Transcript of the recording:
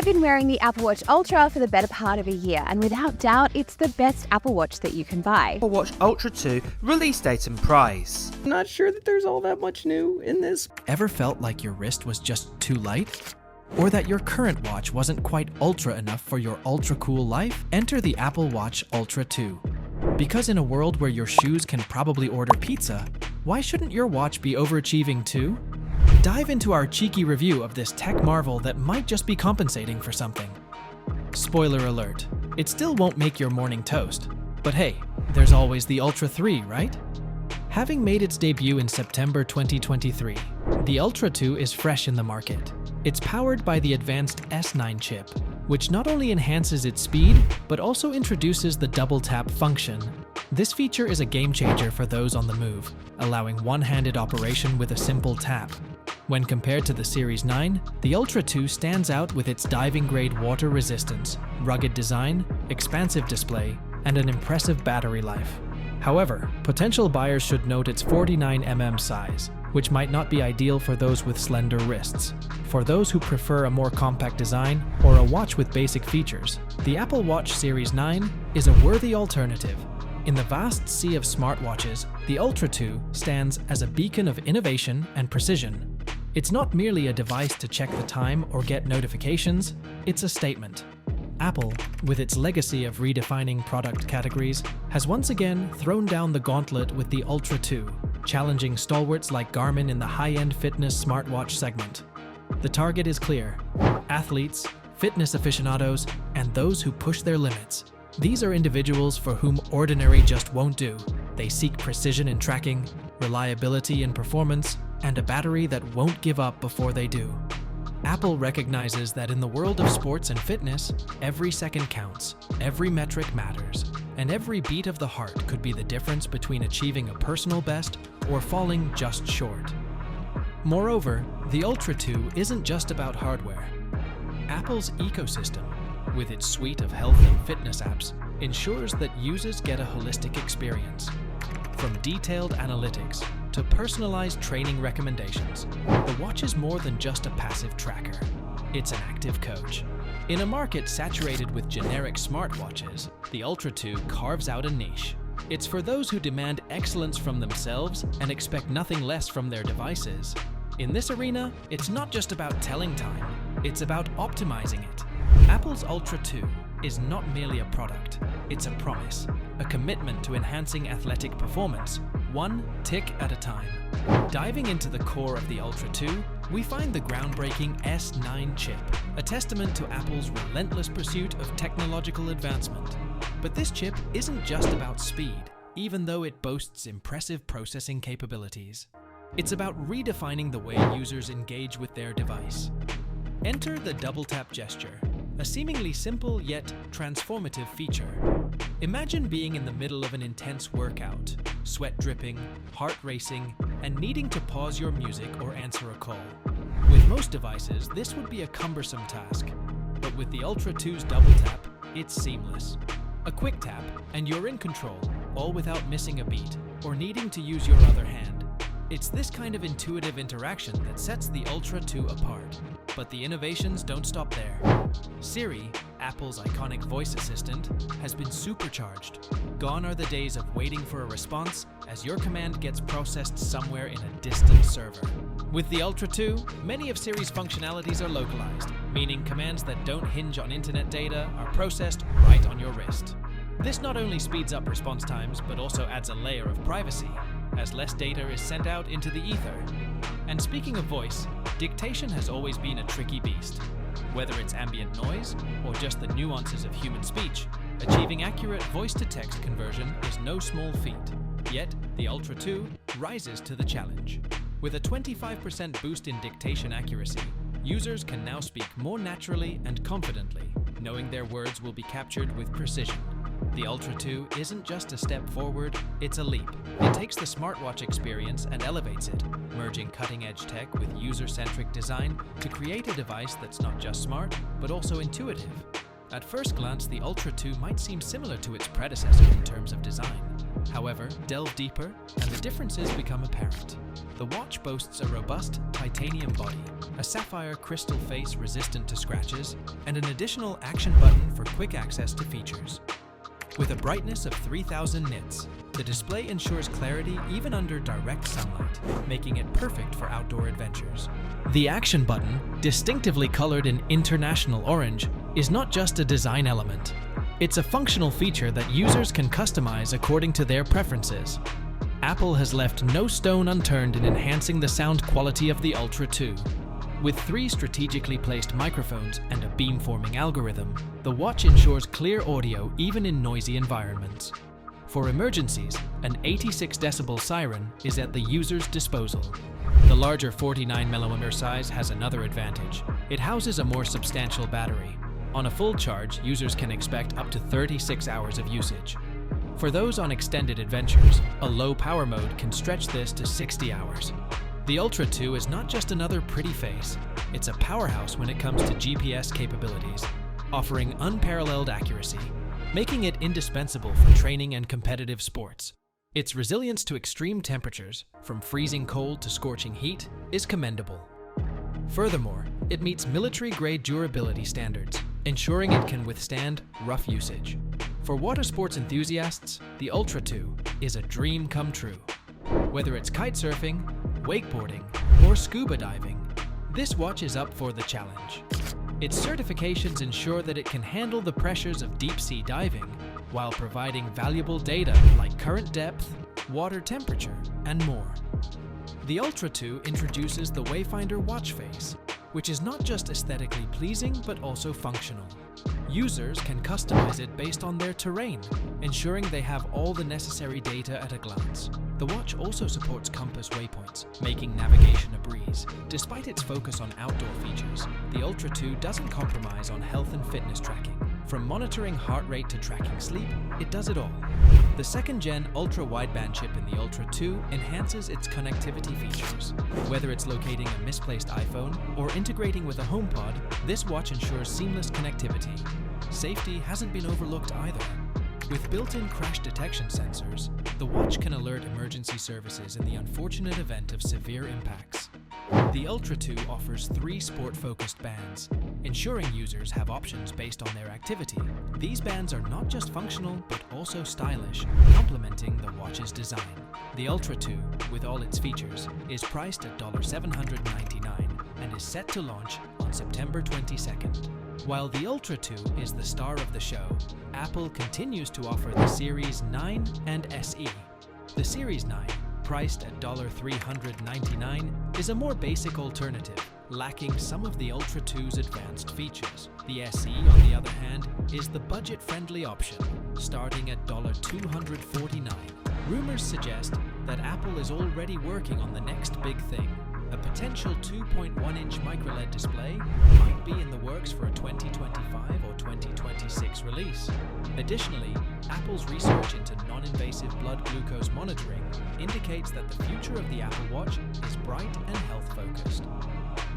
been wearing the Apple Watch Ultra for the better part of a year, and without doubt, it's the best Apple Watch that you can buy. Apple Watch Ultra 2 release date and price. Not sure that there's all that much new in this. Ever felt like your wrist was just too light? Or that your current watch wasn't quite ultra enough for your ultra cool life? Enter the Apple Watch Ultra 2. Because in a world where your shoes can probably order pizza, why shouldn't your watch be overachieving too? Dive into our cheeky review of this tech marvel that might just be compensating for something. Spoiler alert, it still won't make your morning toast. But hey, there's always the Ultra 3, right? Having made its debut in September 2023, the Ultra 2 is fresh in the market. It's powered by the advanced S9 chip, which not only enhances its speed, but also introduces the double tap function. This feature is a game changer for those on the move, allowing one-handed operation with a simple tap. When compared to the Series 9, the Ultra 2 stands out with its diving-grade water resistance, rugged design, expansive display, and an impressive battery life. However, potential buyers should note its 49mm size, which might not be ideal for those with slender wrists. For those who prefer a more compact design or a watch with basic features, the Apple Watch Series 9 is a worthy alternative. In the vast sea of smartwatches, the Ultra 2 stands as a beacon of innovation and precision. It's not merely a device to check the time or get notifications, it's a statement. Apple, with its legacy of redefining product categories, has once again thrown down the gauntlet with the Ultra 2, challenging stalwarts like Garmin in the high-end fitness smartwatch segment. The target is clear: athletes, fitness aficionados, and those who push their limits. These are individuals for whom ordinary just won't do. They seek precision in tracking, reliability in performance, and a battery that won't give up before they do. Apple recognizes that in the world of sports and fitness, every second counts, every metric matters, and every beat of the heart could be the difference between achieving a personal best or falling just short. Moreover, the Ultra 2 isn't just about hardware. Apple's ecosystem, with its suite of health and fitness apps, ensures that users get a holistic experience. From detailed analytics to personalized training recommendations, the watch is more than just a passive tracker. It's an active coach. In a market saturated with generic smartwatches, the Ultra 2 carves out a niche. It's for those who demand excellence from themselves and expect nothing less from their devices. In this arena, it's not just about telling time, it's about optimizing it. Apple's Ultra 2 is not merely a product, it's a promise, a commitment to enhancing athletic performance, one tick at a time. Diving into the core of the Ultra 2, we find the groundbreaking S9 chip, a testament to Apple's relentless pursuit of technological advancement. But this chip isn't just about speed, even though it boasts impressive processing capabilities. It's about redefining the way users engage with their device. Enter the double tap gesture, a seemingly simple yet transformative feature. Imagine being in the middle of an intense workout, sweat dripping, heart racing, and needing to pause your music or answer a call. With most devices, this would be a cumbersome task, but with the Ultra 2's double tap, it's seamless. A quick tap, and you're in control, all without missing a beat or needing to use your other hand. It's this kind of intuitive interaction that sets the Ultra 2 apart. But the innovations don't stop there. Siri, Apple's iconic voice assistant, has been supercharged. Gone are the days of waiting for a response as your command gets processed somewhere in a distant server. With the Ultra 2, many of Siri's functionalities are localized, meaning commands that don't hinge on internet data are processed right on your wrist. This not only speeds up response times, but also adds a layer of privacy, as less data is sent out into the ether. And speaking of voice, dictation has always been a tricky beast. Whether it's ambient noise or just the nuances of human speech, achieving accurate voice-to-text conversion is no small feat. Yet, the Ultra 2 rises to the challenge. With a 25% boost in dictation accuracy, users can now speak more naturally and confidently, knowing their words will be captured with precision. The Ultra 2 isn't just a step forward, it's a leap. It takes the smartwatch experience and elevates it, merging cutting-edge tech with user-centric design to create a device that's not just smart, but also intuitive. At first glance, the Ultra 2 might seem similar to its predecessor in terms of design. However, delve deeper, and the differences become apparent. The watch boasts a robust titanium body, a sapphire crystal face resistant to scratches, and an additional action button for quick access to features. With a brightness of 3000 nits, the display ensures clarity even under direct sunlight, making it perfect for outdoor adventures. The action button, distinctively colored in international orange, is not just a design element. It's a functional feature that users can customize according to their preferences. Apple has left no stone unturned in enhancing the sound quality of the Ultra 2. With 3 strategically placed microphones and a beamforming algorithm, the watch ensures clear audio even in noisy environments. For emergencies, an 86 decibel siren is at the user's disposal. The larger 49mm size has another advantage. It houses a more substantial battery. On a full charge, users can expect up to 36 hours of usage. For those on extended adventures, a low power mode can stretch this to 60 hours. The Ultra 2 is not just another pretty face, it's a powerhouse when it comes to GPS capabilities, offering unparalleled accuracy, making it indispensable for training and competitive sports. Its resilience to extreme temperatures, from freezing cold to scorching heat, is commendable. Furthermore, it meets military-grade durability standards, ensuring it can withstand rough usage. For water sports enthusiasts, the Ultra 2 is a dream come true. Whether it's kitesurfing, wakeboarding, or scuba diving, this watch is up for the challenge. Its certifications ensure that it can handle the pressures of deep-sea diving while providing valuable data like current depth, water temperature, and more. The Ultra 2 introduces the Wayfinder watch face, which is not just aesthetically pleasing but also functional. Users can customize it based on their terrain, ensuring they have all the necessary data at a glance. The watch also supports compass waypoints, making navigation a breeze. Despite its focus on outdoor features, the Ultra 2 doesn't compromise on health and fitness tracking. From monitoring heart rate to tracking sleep, it does it all. The second-gen ultra-wideband chip in the Ultra 2 enhances its connectivity features. Whether it's locating a misplaced iPhone or integrating with a HomePod, this watch ensures seamless connectivity. Safety hasn't been overlooked either. With built-in crash detection sensors, the watch can alert emergency services in the unfortunate event of severe impacts. The Ultra 2 offers 3 sport-focused bands, ensuring users have options based on their activity. These bands are not just functional, but also stylish, complementing the watch's design. The Ultra 2, with all its features, is priced at $799 and is set to launch on September 22nd. While the Ultra 2 is the star of the show, Apple continues to offer the Series 9 and SE. The Series 9, priced at $399, is a more basic alternative, lacking some of the Ultra 2's advanced features. The SE, on the other hand, is the budget-friendly option, starting at $249. Rumors suggest that Apple is already working on the next big thing. A potential 2.1-inch microLED display might be in the works for a 2025 or 2026 release. Additionally, Apple's research into non-invasive blood glucose monitoring indicates that the future of the Apple Watch is bright and health-focused.